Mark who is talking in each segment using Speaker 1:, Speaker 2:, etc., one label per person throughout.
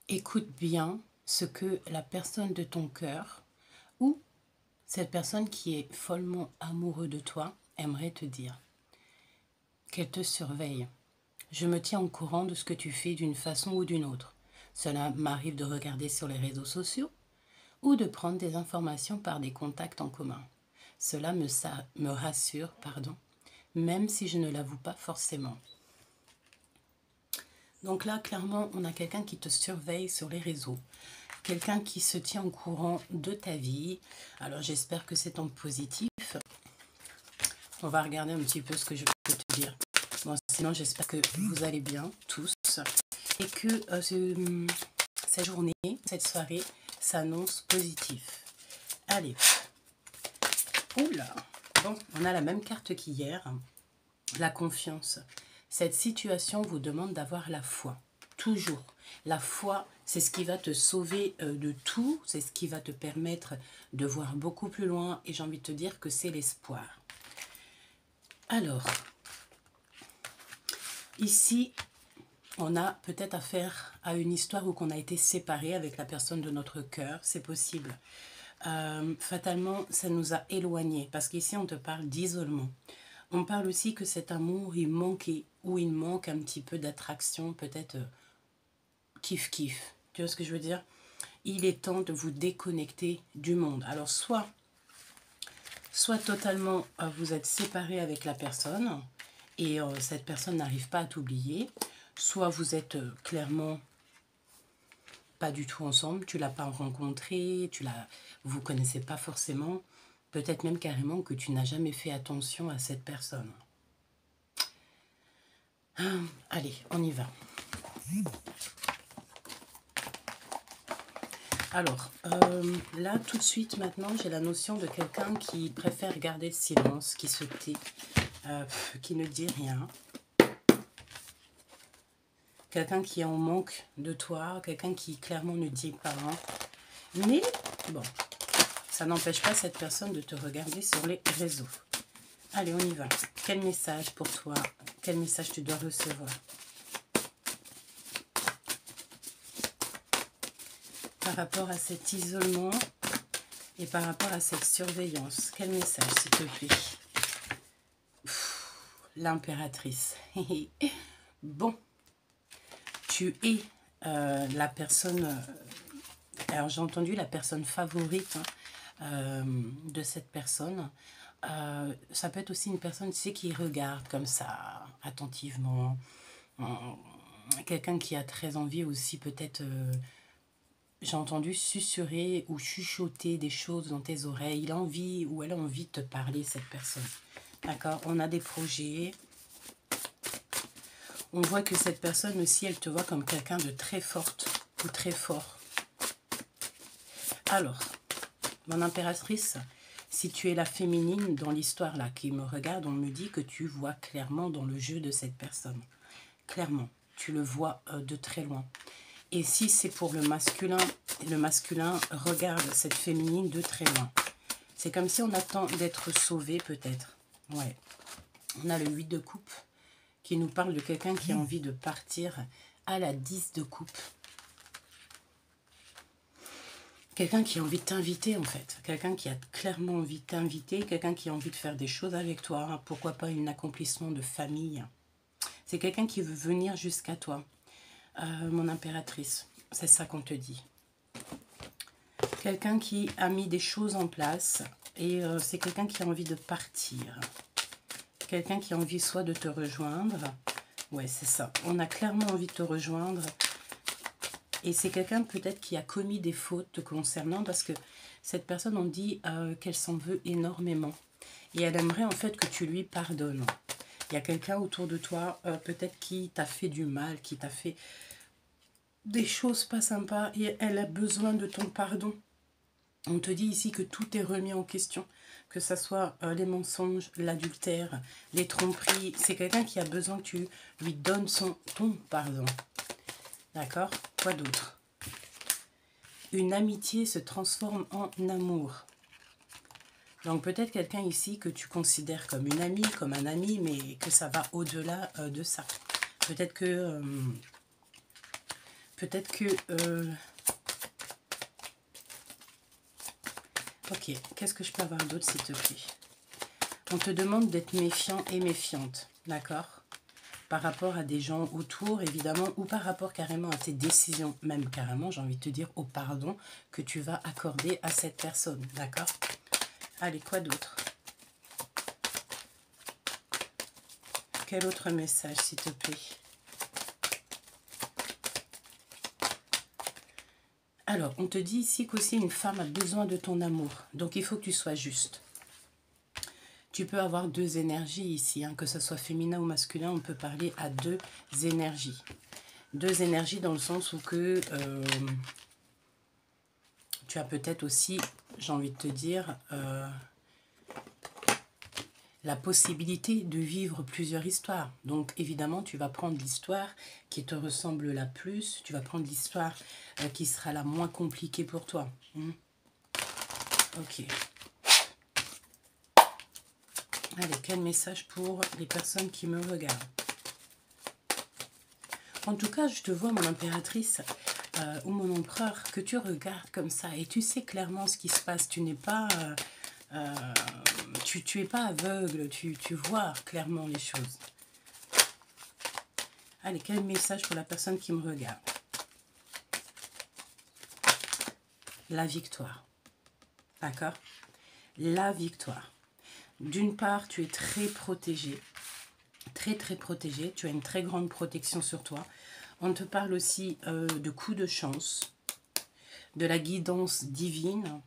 Speaker 1: Écoute bien ce que la personne de ton cœur ou cette personne qui est follement amoureux de toi aimerait te dire. Qu'elle te surveille. Je me tiens au courant de ce que tu fais d'une façon ou d'une autre. Cela m'arrive de regarder sur les réseaux sociaux ou de prendre des informations par des contacts en commun. Cela me rassure, même si je ne l'avoue pas forcément. Donc là, clairement, on a quelqu'un qui te surveille sur les réseaux. Quelqu'un qui se tient au courant de ta vie. Alors j'espère que c'est en positif. On va regarder un petit peu ce que je peux te dire. Bon, sinon j'espère que vous allez bien tous et que cette journée, cette soirée s'annonce positif. Allez. Oula. Bon, on a la même carte qu'hier. La confiance. Cette situation vous demande d'avoir la foi. Toujours. La foi, c'est ce qui va te sauver de tout. C'est ce qui va te permettre de voir beaucoup plus loin. Et j'ai envie de te dire que c'est l'espoir. Alors, ici, on a peut-être affaire à une histoire où on a été séparés avec la personne de notre cœur. C'est possible. Fatalement, ça nous a éloignés. Parce qu'ici, on te parle d'isolement. On parle aussi que cet amour, il manquait, ou il manque un petit peu d'attraction, peut-être kiff-kiff. Tu vois ce que je veux dire? Il est temps de vous déconnecter du monde. Alors, soit totalement, vous êtes séparés avec la personne, et cette personne n'arrive pas à t'oublier, soit vous êtes clairement pas du tout ensemble, tu l'as pas rencontré, vous connaissez pas forcément, peut-être même carrément que tu n'as jamais fait attention à cette personne. Allez, on y va. Alors, là, tout de suite, maintenant, j'ai la notion de quelqu'un qui préfère garder le silence, qui se tait, qui ne dit rien. Quelqu'un qui est en manque de toi, quelqu'un qui clairement ne dit pas rien. Mais, bon, ça n'empêche pas cette personne de te regarder sur les réseaux. Allez, on y va. Quel message pour toi? Quel message tu dois recevoir? Par rapport à cet isolement et par rapport à cette surveillance, quel message, s'il te plaît? L'impératrice. Bon, tu es la personne... alors, j'ai entendu la personne favorite de cette personne. Ça peut être aussi une personne, tu sais, qui regarde comme ça, attentivement. Quelqu'un qui a très envie aussi, peut-être... j'ai entendu susurrer ou chuchoter des choses dans tes oreilles. Il a envie ou elle a envie de te parler, cette personne. D'accord? On a des projets. On voit que cette personne aussi, elle te voit comme quelqu'un de très forte ou très fort. Alors, mon impératrice, si tu es la féminine dans l'histoire là qui me regarde, on me dit que tu vois clairement dans le jeu de cette personne. Clairement, tu le vois de très loin. Et si c'est pour le masculin regarde cette féminine de très loin. C'est comme si on attend d'être sauvé peut-être. Ouais. On a le 8 de coupe qui nous parle de quelqu'un qui a envie de partir à la 10 de coupe. Quelqu'un qui a envie de t'inviter en fait. Quelqu'un qui a clairement envie de t'inviter. Quelqu'un qui a envie de faire des choses avec toi. Pourquoi pas un accomplissement de famille. C'est quelqu'un qui veut venir jusqu'à toi. Mon impératrice, c'est ça qu'on te dit. Quelqu'un qui a mis des choses en place et c'est quelqu'un qui a envie de partir. Quelqu'un qui a envie soit de te rejoindre. Ouais, c'est ça. On a clairement envie de te rejoindre. Et c'est quelqu'un peut-être qui a commis des fautes te concernant parce que cette personne, on dit qu'elle s'en veut énormément. Et elle aimerait en fait que tu lui pardonnes. Il y a quelqu'un autour de toi, peut-être qui t'a fait du mal, qui t'a fait des choses pas sympas et elle a besoin de ton pardon. On te dit ici que tout est remis en question, que ce soit les mensonges, l'adultère, les tromperies. C'est quelqu'un qui a besoin que tu lui donnes ton pardon. D'accord? Quoi d'autre? Une amitié se transforme en amour. Donc peut-être quelqu'un ici que tu considères comme une amie, comme un ami, mais que ça va au-delà de ça. Peut-être que Peut-être que... Ok, qu'est-ce que je peux avoir d'autre, s'il te plaît? On te demande d'être méfiant et méfiante, d'accord? Par rapport à des gens autour, évidemment, ou par rapport carrément à tes décisions, même carrément, j'ai envie de te dire, au pardon que tu vas accorder à cette personne, d'accord? Allez, quoi d'autre? Quel autre message, s'il te plaît? Alors, on te dit ici qu'aussi une femme a besoin de ton amour. Donc, il faut que tu sois juste. Tu peux avoir deux énergies ici, hein, que ce soit féminin ou masculin, on peut parler à deux énergies. Deux énergies dans le sens où que tu as peut-être aussi, j'ai envie de te dire, la possibilité de vivre plusieurs histoires. Donc évidemment, tu vas prendre l'histoire qui te ressemble la plus, tu vas prendre l'histoire qui sera la moins compliquée pour toi. Ok. Allez, quel message pour les personnes qui me regardent? En tout cas, je te vois, mon impératrice ou mon empereur, que tu regardes comme ça et tu sais clairement ce qui se passe. Tu n'es pas... tu es pas aveugle, tu vois clairement les choses. Allez, quel message pour la personne qui me regarde? La victoire. D'accord? La victoire. D'une part, tu es très protégé. Très, très protégé. Tu as une très grande protection sur toi. On te parle aussi de coups de chance, de la guidance divine.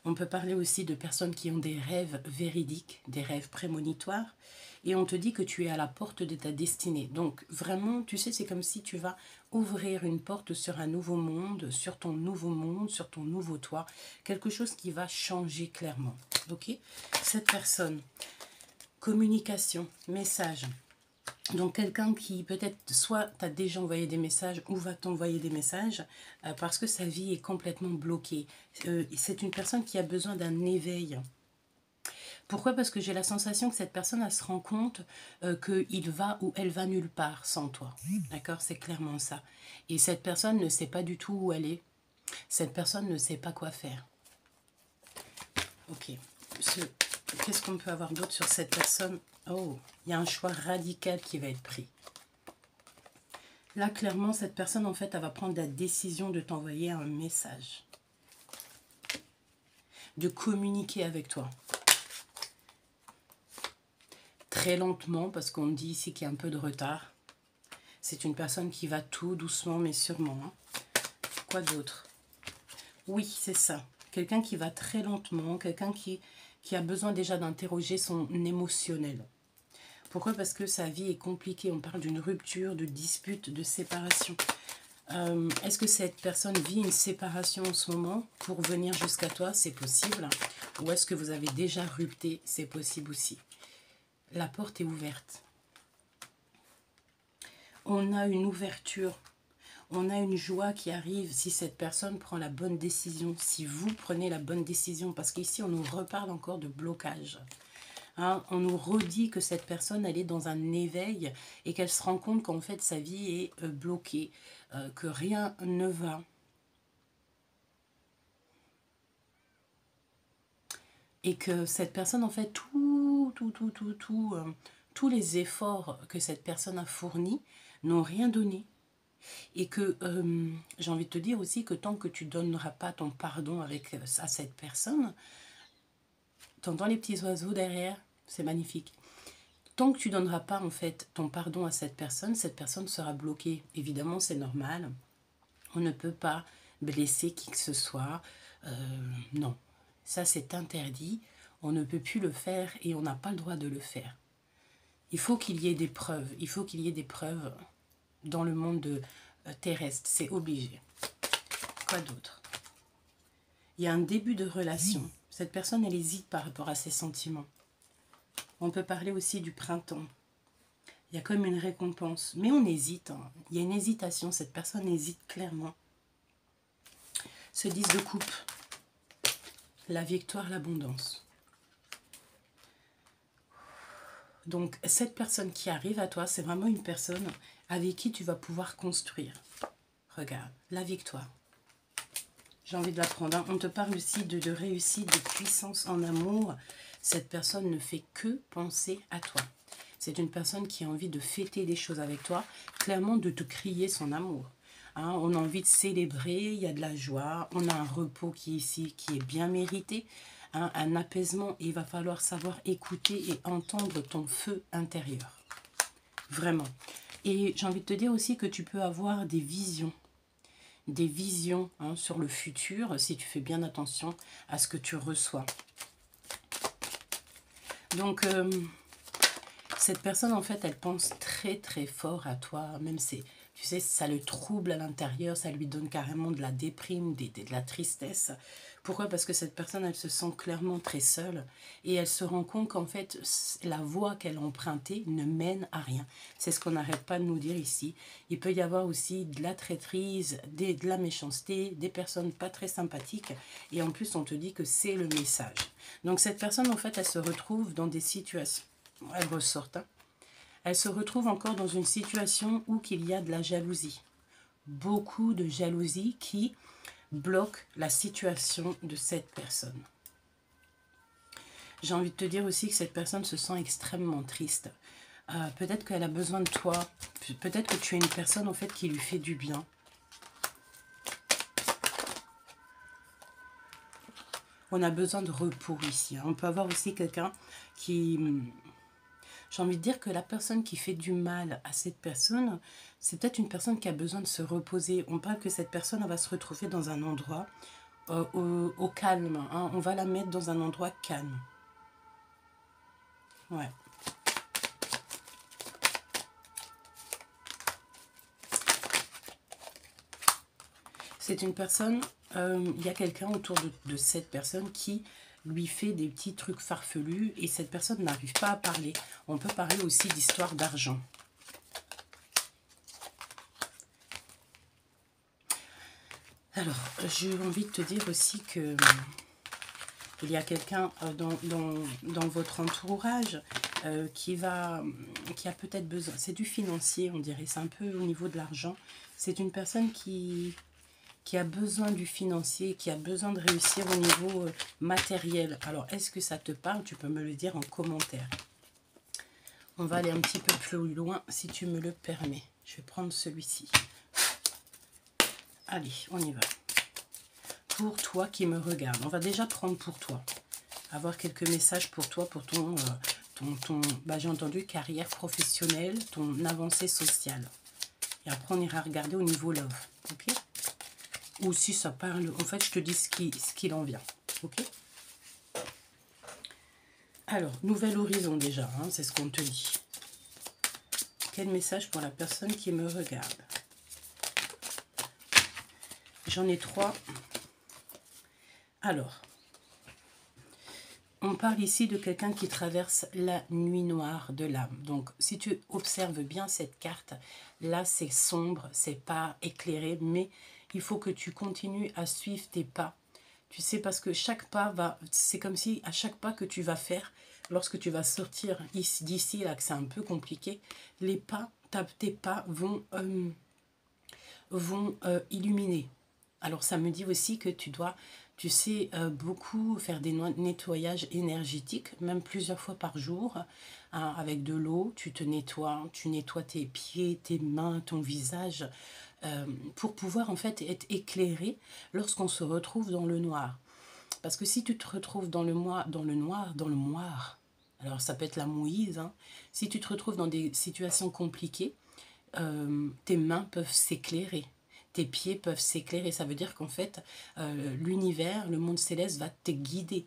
Speaker 1: On peut parler aussi de personnes qui ont des rêves véridiques, des rêves prémonitoires. Et on te dit que tu es à la porte de ta destinée. Donc vraiment, tu sais, c'est comme si tu vas ouvrir une porte sur un nouveau monde, sur ton nouveau toit. Quelque chose qui va changer clairement. Ok? Cette personne, communication, message. Donc quelqu'un qui peut-être soit t'a déjà envoyé des messages ou va t'envoyer des messages parce que sa vie est complètement bloquée. C'est une personne qui a besoin d'un éveil. Pourquoi? Parce que j'ai la sensation que cette personne, elle se rend compte qu'il va ou elle va nulle part sans toi. D'accord? C'est clairement ça. Et cette personne ne sait pas du tout où elle est. Cette personne ne sait pas quoi faire. Ok. Qu'est-ce qu'on peut avoir d'autre sur cette personne? Oh, il y a un choix radical qui va être pris. Là, clairement, cette personne, en fait, elle va prendre la décision de t'envoyer un message. De communiquer avec toi. Très lentement, parce qu'on dit ici qu'il y a un peu de retard. C'est une personne qui va tout doucement, mais sûrement. Hein. Quoi d'autre? Oui, c'est ça. Quelqu'un qui va très lentement, quelqu'un qui a besoin déjà d'interroger son émotionnel. Pourquoi? Parce que sa vie est compliquée. On parle d'une rupture, de dispute, de séparation. Est-ce que cette personne vit une séparation en ce moment pour venir jusqu'à toi? C'est possible. Ou est-ce que vous avez déjà rupté? C'est possible aussi. La porte est ouverte. On a une ouverture. On a une joie qui arrive si cette personne prend la bonne décision. Si vous prenez la bonne décision. Parce qu'ici, on nous reparle encore de blocage. Hein, on nous redit que cette personne, elle est dans un éveil et qu'elle se rend compte qu'en fait, sa vie est bloquée, que rien ne va. Et que cette personne, en fait, tous les efforts que cette personne a fournis n'ont rien donné. Et que j'ai envie de te dire aussi que tant que tu ne donneras pas ton pardon à cette personne, t'entends les petits oiseaux derrière? C'est magnifique. Tant que tu ne donneras pas en fait ton pardon à cette personne sera bloquée. Évidemment, c'est normal. On ne peut pas blesser qui que ce soit. Non, ça c'est interdit. On ne peut plus le faire et on n'a pas le droit de le faire. Il faut qu'il y ait des preuves. Il faut qu'il y ait des preuves dans le monde terrestre. C'est obligé. Quoi d'autre? Il y a un début de relation. Cette personne, elle hésite par rapport à ses sentiments. On peut parler aussi du printemps. Il y a comme une récompense. Mais on hésite. Hein. Il y a une hésitation. Cette personne hésite clairement. Ce 10 de coupe. La victoire, l'abondance. Donc, cette personne qui arrive à toi, c'est vraiment une personne avec qui tu vas pouvoir construire. Regarde, la victoire. J'ai envie de la prendre. Hein. On te parle aussi de réussite, de puissance en amour. Cette personne ne fait que penser à toi. C'est une personne qui a envie de fêter des choses avec toi, clairement de te crier son amour. Hein, on a envie de célébrer, il y a de la joie, on a un repos qui est ici, qui est bien mérité, hein, un apaisement. Et il va falloir savoir écouter et entendre ton feu intérieur. Vraiment. Et j'ai envie de te dire aussi que tu peux avoir des visions hein, sur le futur, si tu fais bien attention à ce que tu reçois. Donc, cette personne, en fait, elle pense très très fort à toi, même si, tu sais, ça le trouble à l'intérieur, ça lui donne carrément de la déprime, de la tristesse. Pourquoi? Parce que cette personne, elle se sent clairement très seule et elle se rend compte qu'en fait, la voie qu'elle a empruntée ne mène à rien. C'est ce qu'on n'arrête pas de nous dire ici. Il peut y avoir aussi de la traîtrise, de la méchanceté, des personnes pas très sympathiques et en plus, on te dit que c'est le message. Donc, cette personne, en fait, elle se retrouve dans des situations, elle ressort, hein. Elle se retrouve encore dans une situation où il y a de la jalousie. Beaucoup de jalousie qui bloque la situation de cette personne. J'ai envie de te dire aussi que cette personne se sent extrêmement triste. Peut-être qu'elle a besoin de toi. Peut-être que tu es une personne en fait qui lui fait du bien. On a besoin de repos ici. Hein. On peut avoir aussi quelqu'un qui... J'ai envie de dire que la personne qui fait du mal à cette personne, c'est peut-être une personne qui a besoin de se reposer. On parle que cette personne elle va se retrouver dans un endroit au calme. Hein. On va la mettre dans un endroit calme. Ouais. C'est une personne, il y a quelqu'un autour de cette personne qui lui fait des petits trucs farfelus et cette personne n'arrive pas à parler. On peut parler aussi d'histoire d'argent. Alors, j'ai envie de te dire aussi que il y a quelqu'un dans votre entourage qui a peut-être besoin, c'est du financier on dirait, c'est un peu au niveau de l'argent. C'est une personne qui a besoin du financier, qui a besoin de réussir au niveau matériel. Alors, est-ce que ça te parle? Tu peux me le dire en commentaire. On va aller un petit peu plus loin, si tu me le permets. Je vais prendre celui-ci. Allez, on y va. Pour toi qui me regarde, on va déjà prendre pour toi. Avoir quelques messages pour toi, pour ton j'ai entendu, carrière professionnelle, ton avancée sociale. Et après, on ira regarder au niveau love. Ok? Ou si ça parle, en fait, je te dis ce qu'il en vient. Ok? Alors, nouvel horizon déjà, hein, c'est ce qu'on te dit. Quel message pour la personne qui me regarde? J'en ai 3. Alors, on parle ici de quelqu'un qui traverse la nuit noire de l'âme. Donc, si tu observes bien cette carte, là, c'est sombre, c'est pas éclairé, mais il faut que tu continues à suivre tes pas. Tu sais, parce que chaque pas va... C'est comme si à chaque pas que tu vas faire, lorsque tu vas sortir d'ici, là, que c'est un peu compliqué, tes pas vont illuminer. Alors, ça me dit aussi que tu dois, tu sais, beaucoup faire des nettoyages énergétiques, même plusieurs fois par jour, hein, avec de l'eau. Tu nettoies tes pieds, tes mains, ton visage, pour pouvoir en fait être éclairé lorsqu'on se retrouve dans le noir. Parce que si tu te retrouves dans le noir, alors ça peut être la mouise, hein, si tu te retrouves dans des situations compliquées, tes mains peuvent s'éclairer, tes pieds peuvent s'éclairer. Ça veut dire qu'en fait, l'univers, le monde céleste va te guider.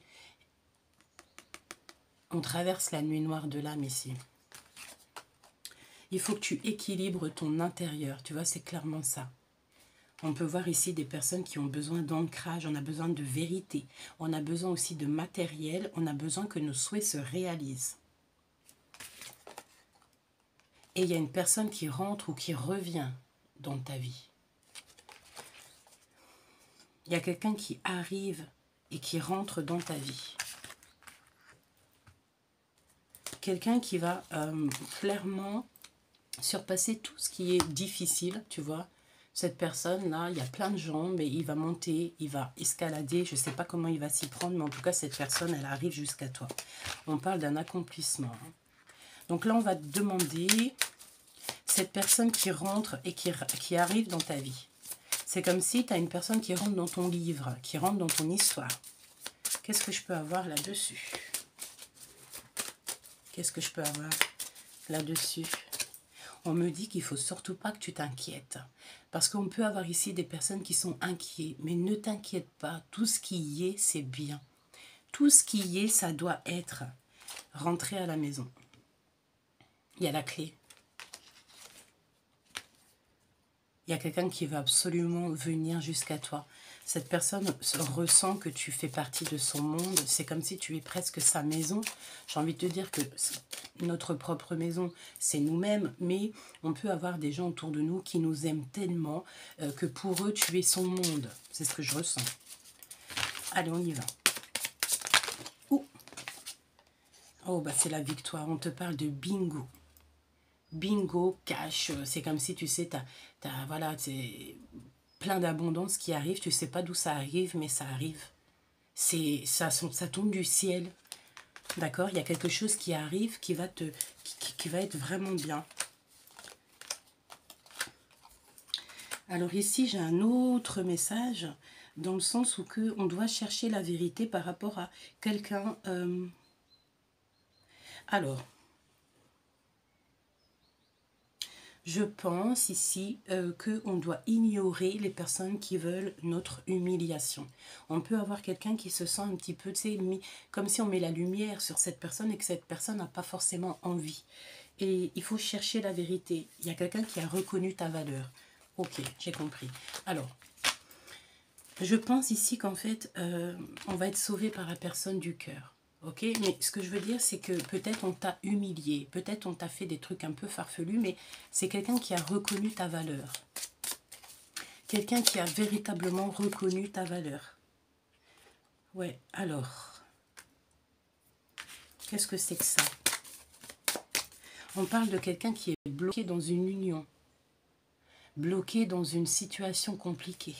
Speaker 1: On traverse la nuit noire de l'âme ici. Il faut que tu équilibres ton intérieur, tu vois, c'est clairement ça. On peut voir ici des personnes qui ont besoin d'ancrage, on a besoin de vérité, on a besoin aussi de matériel, on a besoin que nos souhaits se réalisent. Et il y a une personne qui rentre ou qui revient dans ta vie. Il y a quelqu'un qui arrive et qui rentre dans ta vie. Quelqu'un qui va clairement surpasser tout ce qui est difficile, tu vois. Cette personne-là, il y a plein de jambes et il va monter, il va escalader. Je ne sais pas comment il va s'y prendre, mais en tout cas, cette personne, elle arrive jusqu'à toi. On parle d'un accomplissement. Donc là, on va te demander cette personne qui rentre et qui arrive dans ta vie. C'est comme si tu as une personne qui rentre dans ton livre, qui rentre dans ton histoire. Qu'est-ce que je peux avoir là-dessus? Qu'est-ce que je peux avoir là-dessus? On me dit qu'il ne faut surtout pas que tu t'inquiètes. Parce qu'on peut avoir ici des personnes qui sont inquiètes. Mais ne t'inquiète pas. Tout ce qui y est, c'est bien. Tout ce qui y est, ça doit être. Rentrer à la maison. Il y a la clé. Il y a quelqu'un qui veut absolument venir jusqu'à toi. Cette personne ressent que tu fais partie de son monde. C'est comme si tu es presque sa maison. J'ai envie de te dire que notre propre maison, c'est nous-mêmes. Mais on peut avoir des gens autour de nous qui nous aiment tellement que pour eux, tu es son monde. C'est ce que je ressens. Allez, on y va. Ouh. Oh, bah c'est la victoire. On te parle de bingo. Bingo, cash. C'est comme si, tu sais, voilà, c'est plein d'abondance qui arrive, tu sais pas d'où ça arrive, mais ça arrive. Ça tombe du ciel. D'accord? Il y a quelque chose qui arrive qui va être vraiment bien. Alors ici, j'ai un autre message, dans le sens où on doit chercher la vérité par rapport à quelqu'un. Alors, je pense ici qu'on doit ignorer les personnes qui veulent notre humiliation. On peut avoir quelqu'un qui se sent un petit peu, tu sais, comme si on met la lumière sur cette personne et que cette personne n'a pas forcément envie. Et il faut chercher la vérité. Il y a quelqu'un qui a reconnu ta valeur. Ok, j'ai compris. Alors, je pense ici qu'en fait, on va être sauvé par la personne du cœur. Ok, mais ce que je veux dire, c'est que peut-être on t'a humilié, peut-être on t'a fait des trucs un peu farfelus, mais c'est quelqu'un qui a reconnu ta valeur. Quelqu'un qui a véritablement reconnu ta valeur. Ouais, alors, qu'est-ce que c'est que ça? On parle de quelqu'un qui est bloqué dans une union, bloqué dans une situation compliquée.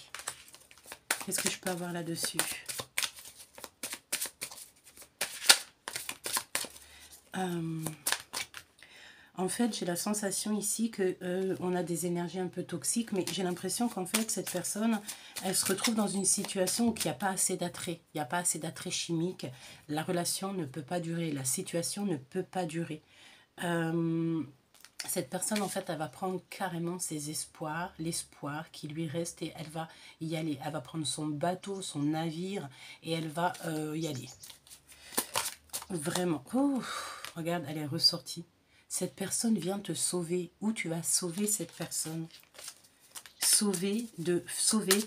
Speaker 1: Qu'est-ce que je peux avoir là-dessus? En fait, j'ai la sensation ici qu'on a des énergies un peu toxiques, mais j'ai l'impression qu'en fait, cette personne, elle se retrouve dans une situation où il n'y a pas assez d'attrait. Il n'y a pas assez d'attrait chimique. La relation ne peut pas durer. La situation ne peut pas durer. Cette personne, en fait, elle va prendre carrément ses espoirs, l'espoir qui lui reste, et elle va y aller. Elle va prendre son bateau, son navire, et elle va y aller. Vraiment. Oh, regarde, elle est ressortie. Cette personne vient te sauver. Où tu vas sauver cette personne? Sauver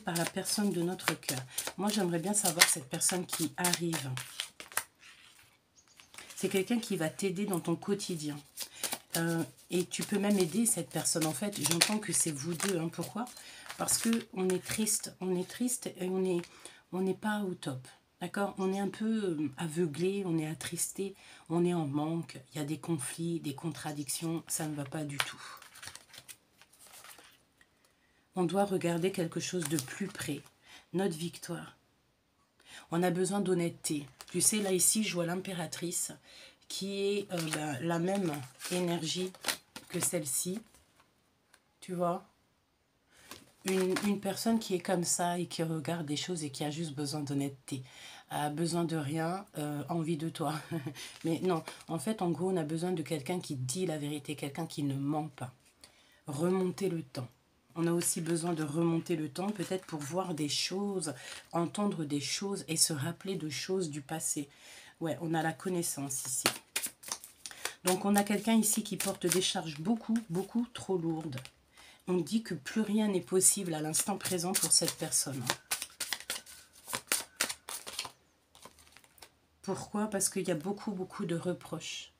Speaker 1: par la personne de notre cœur. Moi, j'aimerais bien savoir cette personne qui arrive. C'est quelqu'un qui va t'aider dans ton quotidien. Et tu peux même aider cette personne. En fait, j'entends que c'est vous deux. Hein. Pourquoi? Parce qu'on est triste. On est triste et on n'est pas au top. D'accord? On est un peu aveuglé, on est attristé, on est en manque. Il y a des conflits, des contradictions. Ça ne va pas du tout. On doit regarder quelque chose de plus près. Notre victoire. On a besoin d'honnêteté. Tu sais, là, ici, je vois l'impératrice qui est la même énergie que celle-ci. Tu vois? Une personne qui est comme ça et qui regarde des choses et qui a juste besoin d'honnêteté. A besoin de rien, envie de toi. Mais non, en fait, en gros, on a besoin de quelqu'un qui dit la vérité, quelqu'un qui ne ment pas. Remonter le temps. On a aussi besoin de remonter le temps, peut-être pour voir des choses, entendre des choses et se rappeler de choses du passé. Ouais, on a la connaissance ici. Donc, on a quelqu'un ici qui porte des charges beaucoup, beaucoup trop lourdes. On dit que plus rien n'est possible à l'instant présent pour cette personne. Pourquoi? Parce qu'il y a beaucoup, beaucoup de reproches.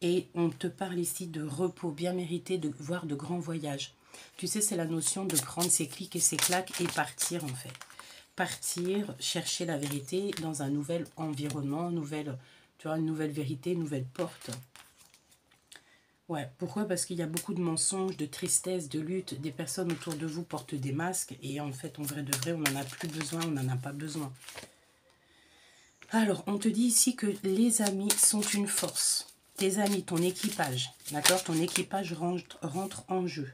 Speaker 1: Et on te parle ici de repos bien mérité, voire de grands voyages. Tu sais, c'est la notion de prendre ses clics et ses claques et partir en fait. Partir, chercher la vérité dans un nouvel environnement, tu vois, une nouvelle vérité, une nouvelle porte. Ouais, pourquoi? Parce qu'il y a beaucoup de mensonges, de tristesse, de lutte. Des personnes autour de vous portent des masques. Et en fait, en vrai de vrai, on n'en a plus besoin, on n'en a pas besoin. Alors, on te dit ici que les amis sont une force. Tes amis, ton équipage, d'accord? Ton équipage rentre en jeu.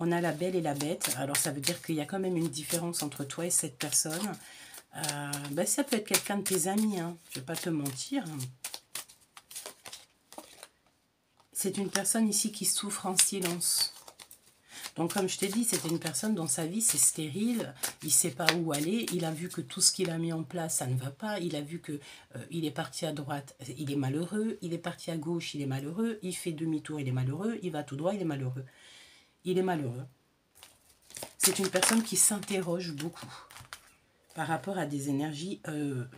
Speaker 1: On a la belle et la bête. Alors, ça veut dire qu'il y a quand même une différence entre toi et cette personne. Ben, ça peut être quelqu'un de tes amis, hein. Je ne vais pas te mentir. C'est une personne ici qui souffre en silence. Donc, comme je t'ai dit, c'était une personne dont sa vie, c'est stérile. Il ne sait pas où aller. Il a vu que tout ce qu'il a mis en place, ça ne va pas. Il a vu que il est parti à droite, il est malheureux. Il est parti à gauche, il est malheureux. Il fait demi-tour, il est malheureux. Il va tout droit, il est malheureux. Il est malheureux. C'est une personne qui s'interroge beaucoup par rapport à des énergies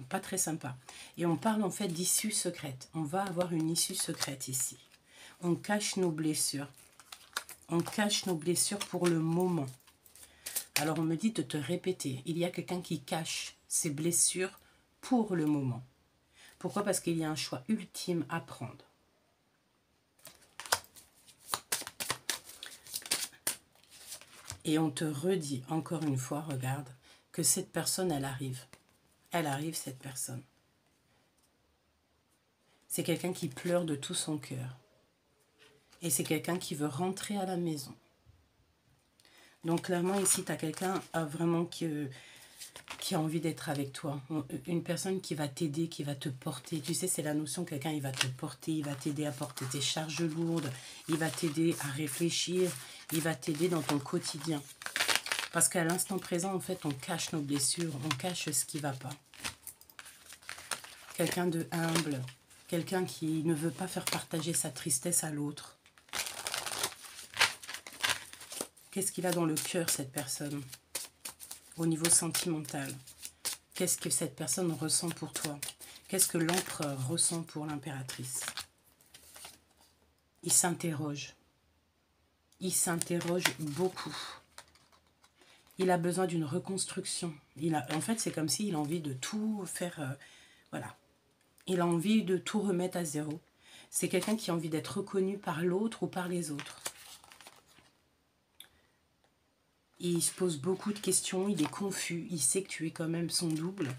Speaker 1: pas très sympas. Et on parle en fait d'issue secrète. On va avoir une issue secrète ici. On cache nos blessures. On cache nos blessures pour le moment. Alors on me dit de te répéter. Il y a quelqu'un qui cache ses blessures pour le moment. Pourquoi? Parce qu'il y a un choix ultime à prendre. Et on te redit encore une fois, regarde, que cette personne, elle arrive. Elle arrive, cette personne. C'est quelqu'un qui pleure de tout son cœur. Et c'est quelqu'un qui veut rentrer à la maison. Donc clairement ici, tu as quelqu'un vraiment qui a envie d'être avec toi. Une personne qui va t'aider, qui va te porter. Tu sais, c'est la notion, quelqu'un, il va te porter, il va t'aider à porter tes charges lourdes, il va t'aider à réfléchir, il va t'aider dans ton quotidien. Parce qu'à l'instant présent, en fait, on cache nos blessures, on cache ce qui ne va pas. Quelqu'un de humble, quelqu'un qui ne veut pas faire partager sa tristesse à l'autre. Qu'est-ce qu'il a dans le cœur, cette personne? Au niveau sentimental, qu'est-ce que cette personne ressent pour toi? Qu'est-ce que l'empereur ressent pour l'impératrice? Il s'interroge. Il s'interroge beaucoup. Il a besoin d'une reconstruction. En fait, c'est comme s'il a envie de tout faire. Voilà. Il a envie de tout remettre à zéro. C'est quelqu'un qui a envie d'être reconnu par l'autre ou par les autres. Il se pose beaucoup de questions, il est confus, il sait que tu es quand même son double.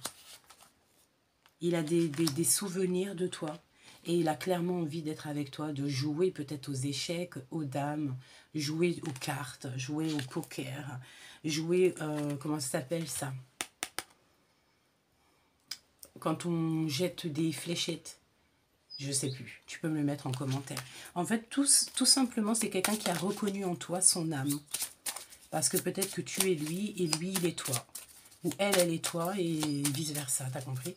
Speaker 1: Il a des souvenirs de toi. Et il a clairement envie d'être avec toi, de jouer peut-être aux échecs, aux dames, jouer aux cartes, jouer au poker, jouer, comment ça s'appelle ça? Quand on jette des fléchettes. Je ne sais plus, tu peux me le mettre en commentaire. En fait, tout simplement, c'est quelqu'un qui a reconnu en toi son âme. Parce que peut-être que tu es lui et lui, il est toi. Ou elle, elle est toi et vice-versa, t'as compris?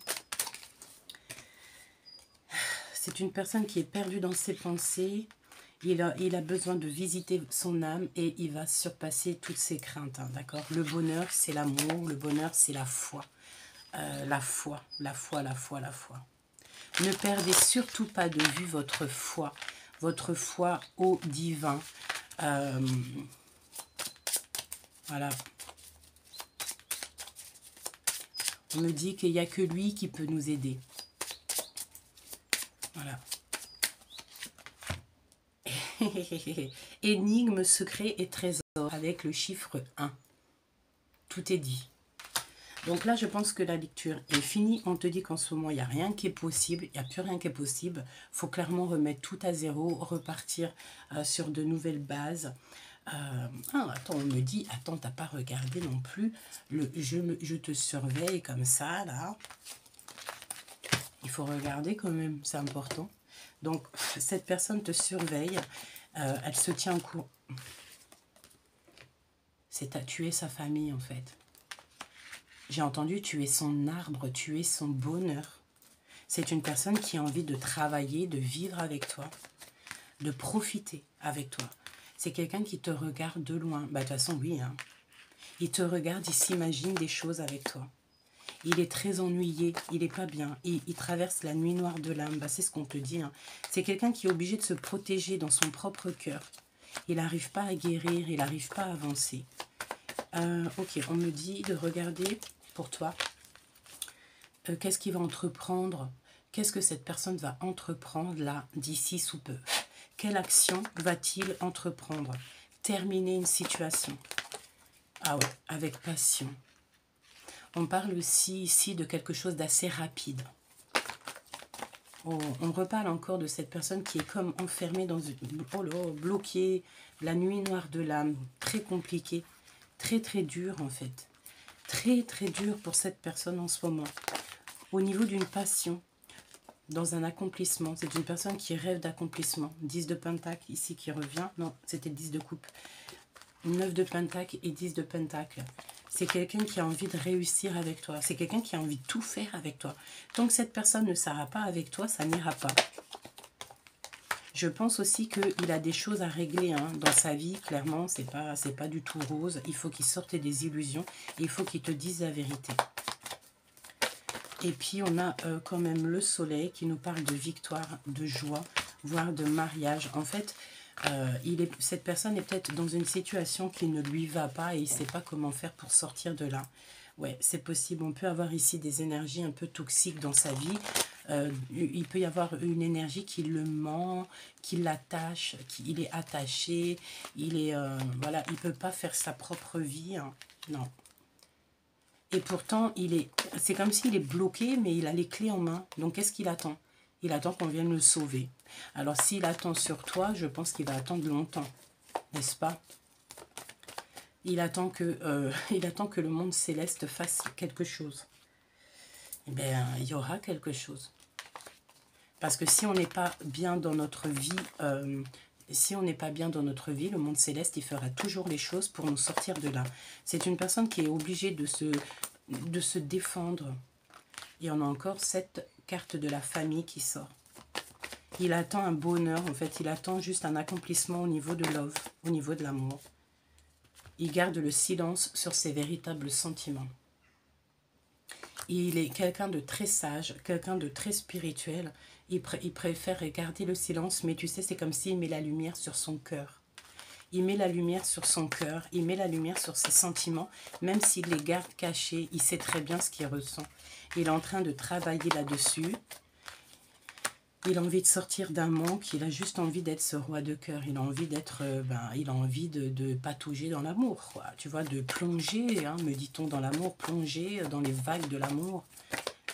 Speaker 1: C'est une personne qui est perdue dans ses pensées. Il a besoin de visiter son âme et il va surpasser toutes ses craintes, hein, d'accord? Le bonheur, c'est l'amour. Le bonheur, c'est la foi. La foi, la foi, la foi, la foi. Ne perdez surtout pas de vue votre foi au divin. Voilà. On me dit qu'il n'y a que lui qui peut nous aider. Voilà. Énigme, secret et trésor avec le chiffre 1. Tout est dit. Donc là, je pense que la lecture est finie. On te dit qu'en ce moment, il n'y a rien qui est possible. Il n'y a plus rien qui est possible. Il faut clairement remettre tout à zéro, repartir sur de nouvelles bases. Attends, on me dit, attends, t'as pas regardé non plus. Je te surveille comme ça, là. Il faut regarder quand même, c'est important. Donc, cette personne te surveille. Elle se tient au courant. C'est à tuer sa famille, en fait. J'ai entendu tuer son arbre, tuer son bonheur. C'est une personne qui a envie de travailler, de vivre avec toi, de profiter avec toi. C'est quelqu'un qui te regarde de loin. Bah, de toute façon, oui. Hein. Il te regarde, il s'imagine des choses avec toi. Il est très ennuyé, il n'est pas bien. Il traverse la nuit noire de l'âme. Bah, c'est ce qu'on te dit. Hein. C'est quelqu'un qui est obligé de se protéger dans son propre cœur. Il n'arrive pas à guérir, il n'arrive pas à avancer. Ok, on me dit de regarder pour toi. Qu'est-ce qu'il va entreprendre? Qu'est-ce que cette personne va entreprendre là, d'ici sous peu? Quelle action va-t-il entreprendre? Terminer une situation. Ah ouais, avec passion. On parle aussi ici de quelque chose d'assez rapide. On reparle encore de cette personne qui est comme enfermée dans une... Oh là, bloquée, la nuit noire de l'âme, très compliquée, très très dur en fait. Très très dur pour cette personne en ce moment. Au niveau d'une passion, dans un accomplissement, c'est une personne qui rêve d'accomplissement. 10 de pentacle ici qui revient, non, c'était 10 de coupe. 9 de pentacle et 10 de pentacle. C'est quelqu'un qui a envie de réussir avec toi. C'est quelqu'un qui a envie de tout faire avec toi. Tant que cette personne ne sera pas avec toi, ça n'ira pas. Je pense aussi qu'il a des choses à régler hein, dans sa vie. Clairement, c'est pas du tout rose. Il faut qu'il sorte des illusions. Et il faut qu'il te dise la vérité. Et puis, on a quand même le soleil qui nous parle de victoire, de joie, voire de mariage. En fait, cette personne est peut-être dans une situation qui ne lui va pas et il ne sait pas comment faire pour sortir de là. Ouais, c'est possible. On peut avoir ici des énergies un peu toxiques dans sa vie. Il peut y avoir une énergie qui le ment, qui l'attache, il est attaché. Voilà, il ne peut pas faire sa propre vie. Hein. Non. Et pourtant, c'est comme s'il est bloqué, mais il a les clés en main. Donc, qu'est-ce qu'il attend? Il attend qu'on vienne le sauver. Alors, s'il attend sur toi, je pense qu'il va attendre longtemps. N'est-ce pas? Il attend que le monde céleste fasse quelque chose. Eh bien, il y aura quelque chose. Parce que si on n'est pas bien dans notre vie, le monde céleste, il fera toujours les choses pour nous sortir de là. C'est une personne qui est obligée de se défendre. Et on a encore cette carte de la famille qui sort. Il attend un bonheur, en fait, il attend juste un accomplissement au niveau de love, au niveau de l'amour. Il garde le silence sur ses véritables sentiments. Il est quelqu'un de très sage, quelqu'un de très spirituel. Il préfère garder le silence, mais tu sais, c'est comme s'il met la lumière sur son cœur. Il met la lumière sur son cœur, il met la lumière sur ses sentiments, même s'il les garde cachés, il sait très bien ce qu'il ressent. Il est en train de travailler là-dessus. Il a envie de sortir d'un manque, il a juste envie d'être ce roi de cœur. Il a envie d'être, il a envie de patauger dans l'amour, quoi. Tu vois, de plonger, hein, me dit-on, dans l'amour, plonger dans les vagues de l'amour.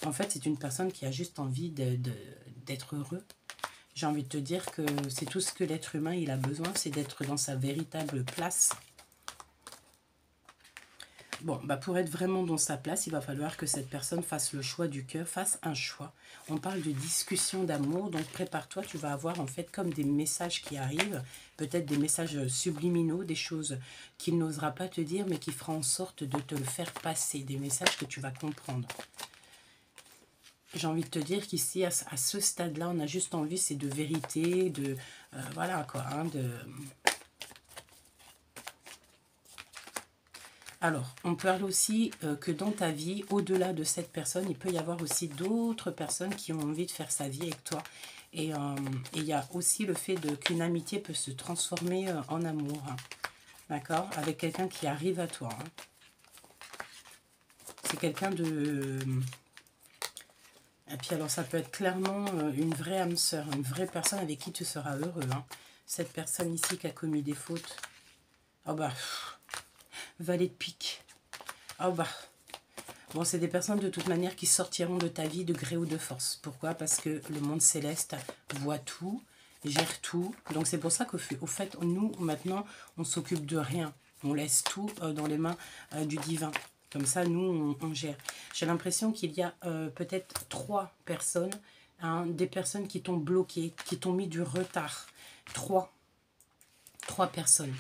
Speaker 1: En fait, c'est une personne qui a juste envie d'être heureux. J'ai envie de te dire que c'est tout ce que l'être humain il a besoin, c'est d'être dans sa véritable place. Bon, pour être vraiment dans sa place, il va falloir que cette personne fasse le choix du cœur, fasse un choix. On parle de discussion d'amour, donc prépare-toi, tu vas avoir en fait comme des messages qui arrivent, peut-être des messages subliminaux, des choses qu'il n'osera pas te dire, mais qui fera en sorte de te le faire passer, des messages que tu vas comprendre. J'ai envie de te dire qu'ici, à ce stade-là, on a juste envie, c'est de vérité, voilà quoi, hein, Alors, on parle aussi que dans ta vie, au-delà de cette personne, il peut y avoir aussi d'autres personnes qui ont envie de faire sa vie avec toi. Et il y a aussi le fait qu'une amitié peut se transformer en amour. Hein. D'accord? Avec quelqu'un qui arrive à toi. Hein. C'est quelqu'un de... Et puis alors, ça peut être clairement une vraie âme sœur, une vraie personne avec qui tu seras heureux. Hein. Cette personne ici qui a commis des fautes. Oh bah... Valet de pique. Oh bah. Bon, c'est des personnes de toute manière qui sortiront de ta vie de gré ou de force. Pourquoi? Parce que le monde céleste voit tout, gère tout. Donc c'est pour ça qu'au fait, nous, maintenant, on s'occupe de rien. On laisse tout dans les mains du divin. Comme ça, nous, on gère. J'ai l'impression qu'il y a peut-être 3 personnes, hein, des personnes qui t'ont bloqué, qui t'ont mis du retard. 3 personnes.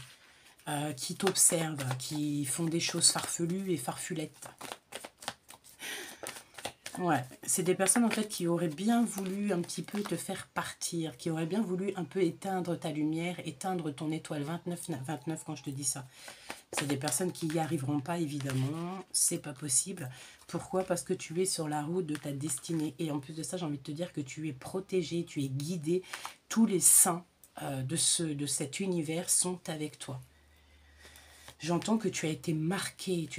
Speaker 1: Qui t'observent, qui font des choses farfelues et farfulettes. Ouais, c'est des personnes en fait qui auraient bien voulu un petit peu te faire partir, qui auraient bien voulu un peu éteindre ta lumière, éteindre ton étoile 29 quand je te dis ça. C'est des personnes qui n'y arriveront pas évidemment, c'est pas possible. Pourquoi? Parce que tu es sur la route de ta destinée. Et en plus de ça, j'ai envie de te dire que tu es protégé, tu es guidé. Tous les saints de cet univers sont avec toi. J'entends que tu as été marqué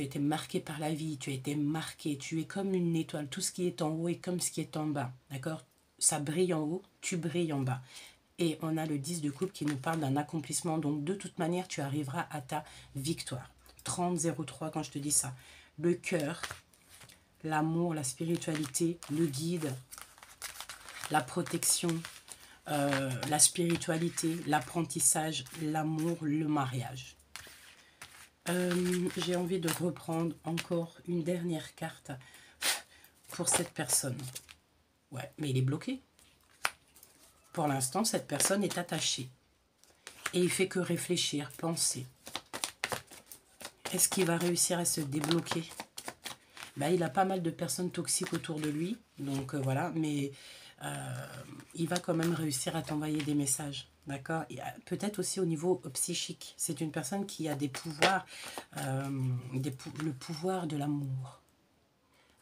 Speaker 1: par la vie, tu as été marqué, tu es comme une étoile, tout ce qui est en haut est comme ce qui est en bas, d'accord? Ça brille en haut, tu brilles en bas. Et on a le 10 de coupe qui nous parle d'un accomplissement. Donc, de toute manière, tu arriveras à ta victoire. 30-03, quand je te dis ça. Le cœur, l'amour, la spiritualité, le guide, la protection, la spiritualité, l'apprentissage, l'amour, le mariage. J'ai envie de reprendre encore une dernière carte pour cette personne. Ouais, mais il est bloqué. Pour l'instant, cette personne est attachée. Et il fait que réfléchir, penser. Est-ce qu'il va réussir à se débloquer? Ben, il a pas mal de personnes toxiques autour de lui. Donc voilà, mais il va quand même réussir à t'envoyer des messages. D'accord? Peut-être aussi au niveau psychique. C'est une personne qui a des pouvoirs, le pouvoir de l'amour.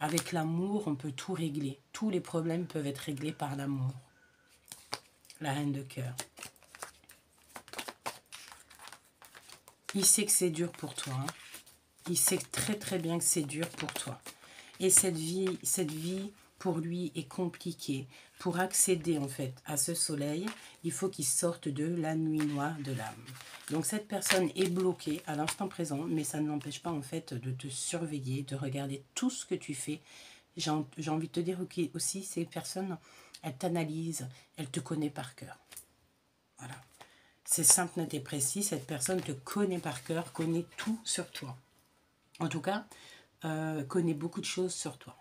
Speaker 1: Avec l'amour, on peut tout régler. Tous les problèmes peuvent être réglés par l'amour. La reine de cœur. Il sait que c'est dur pour toi. Hein. Il sait très très bien que c'est dur pour toi. Et cette vie pour lui est compliquée. Pour accéder en fait à ce soleil, il faut qu'il sorte de la nuit noire de l'âme. Donc cette personne est bloquée à l'instant présent, mais ça ne l'empêche pas en fait de te surveiller, de regarder tout ce que tu fais. J'ai envie de te dire aussi, ces personnes, elles t'analysent, elles te connaissent par cœur. Voilà. C'est simple, net et précis. Cette personne te connaît par cœur, connaît tout sur toi. En tout cas, connaît beaucoup de choses sur toi.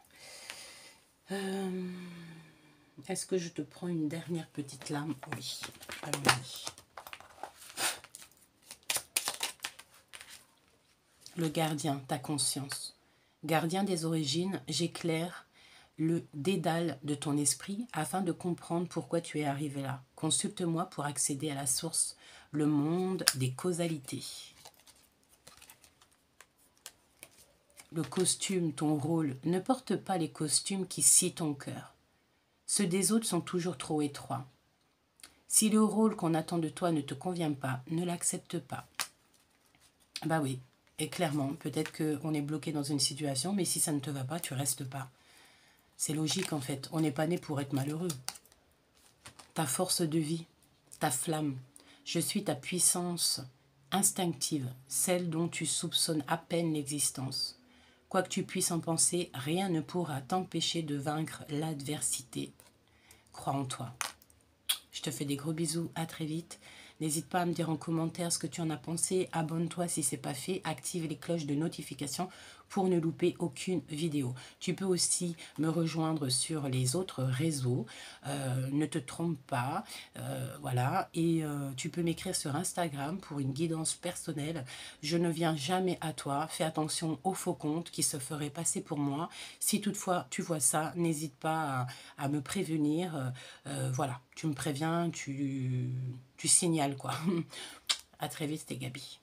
Speaker 1: Est-ce que je te prends une dernière petite lame? Oui, allons-y. Le gardien, ta conscience. Gardien des origines, j'éclaire le dédale de ton esprit afin de comprendre pourquoi tu es arrivé là. Consulte-moi pour accéder à la source, le monde des causalités. Le costume, ton rôle, ne porte pas les costumes qui scient ton cœur. Ceux des autres sont toujours trop étroits. Si le rôle qu'on attend de toi ne te convient pas, ne l'accepte pas. Bah oui, et clairement, peut-être qu'on est bloqué dans une situation, mais si ça ne te va pas, tu restes pas. C'est logique en fait, on n'est pas né pour être malheureux. Ta force de vie, ta flamme, je suis ta puissance instinctive, celle dont tu soupçonnes à peine l'existence. Quoi que tu puisses en penser, rien ne pourra t'empêcher de vaincre l'adversité. Crois en toi. Je te fais des gros bisous, à très vite. N'hésite pas à me dire en commentaire ce que tu en as pensé. Abonne-toi si ce n'est pas fait. Active les cloches de notification pour ne louper aucune vidéo. Tu peux aussi me rejoindre sur les autres réseaux. Ne te trompe pas. Voilà. Et tu peux m'écrire sur Instagram pour une guidance personnelle. Je ne viens jamais à toi. Fais attention aux faux comptes qui se feraient passer pour moi. Si toutefois tu vois ça, n'hésite pas à me prévenir. Voilà. Tu me préviens, tu signales quoi. À très vite, c'était Gabi.